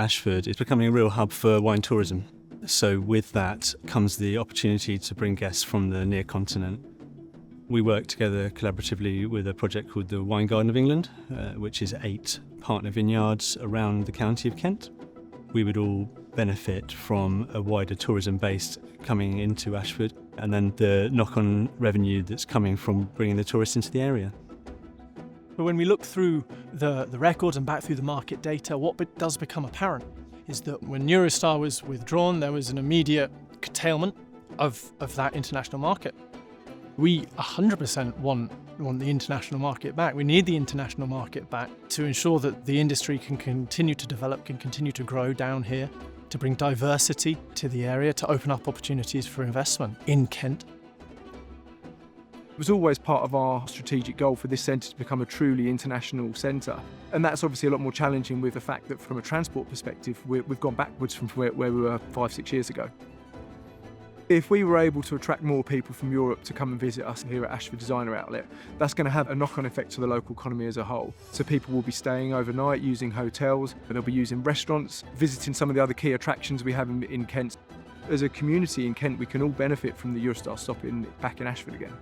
Ashford is becoming a real hub for wine tourism. So with that comes the opportunity to bring guests from the near continent. We work together collaboratively with a project called the Wine Garden of England, which is 8 partner vineyards around the county of Kent. We would all benefit from a wider tourism base coming into Ashford, and then the knock-on revenue that's coming from bringing the tourists into the area. But when we look through the records and back through the market data, what does become apparent is that when Eurostar was withdrawn, there was an immediate curtailment of that international market. We 100% want the international market back. We need the international market back to ensure that the industry can continue to develop, can continue to grow down here, to bring diversity to the area, to open up opportunities for investment in Kent. It was always part of our strategic goal for this centre to become a truly international centre. And that's obviously a lot more challenging with the fact that from a transport perspective, we've gone backwards from where we were 5-6 years ago. If we were able to attract more people from Europe to come and visit us here at Ashford Designer Outlet, that's going to have a knock-on effect to the local economy as a whole. So people will be staying overnight, using hotels, and they'll be using restaurants, visiting some of the other key attractions we have in Kent. As a community in Kent, we can all benefit from the Eurostar stopping back in Ashford again.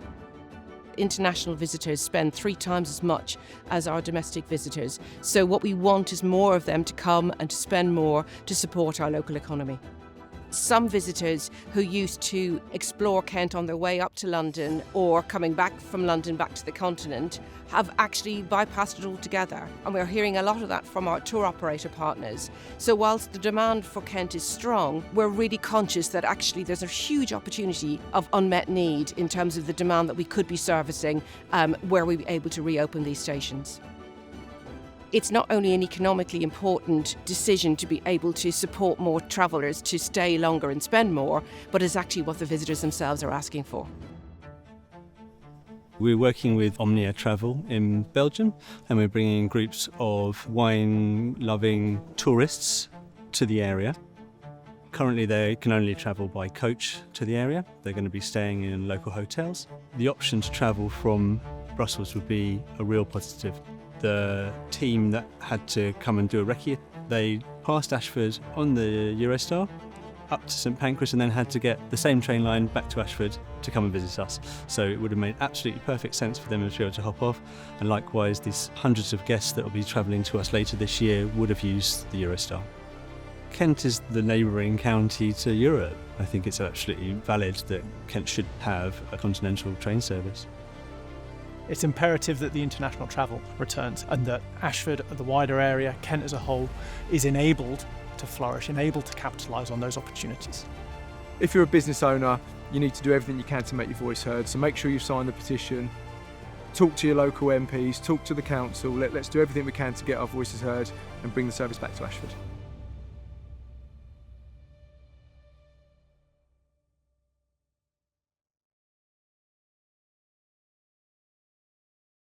International visitors spend 3 times as much as our domestic visitors. So what we want is more of them to come and to spend more to support our local economy. Some visitors who used to explore Kent on their way up to London or coming back from London back to the continent have actually bypassed it altogether. And we're hearing a lot of that from our tour operator partners. So whilst the demand for Kent is strong, we're really conscious that actually there's a huge opportunity of unmet need in terms of the demand that we could be servicing were we able to reopen these stations. It's not only an economically important decision to be able to support more travellers to stay longer and spend more, but it's actually what the visitors themselves are asking for. We're working with Omnia Travel in Belgium, and we're bringing groups of wine-loving tourists to the area. Currently they can only travel by coach to the area. They're going to be staying in local hotels. The option to travel from Brussels would be a real positive. The team that had to come and do a recce, they passed Ashford on the Eurostar up to St Pancras and then had to get the same train line back to Ashford to come and visit us. So it would have made absolutely perfect sense for them to be able to hop off, and likewise these hundreds of guests that will be travelling to us later this year would have used the Eurostar. Kent is the neighbouring county to Europe. I think it's absolutely valid that Kent should have a continental train service. It's imperative that the international travel returns and that Ashford, the wider area, Kent as a whole, is enabled to flourish, enabled to capitalise on those opportunities. If you're a business owner, you need to do everything you can to make your voice heard. So make sure you sign the petition, talk to your local MPs, talk to the council. Let's do everything we can to get our voices heard and bring the service back to Ashford.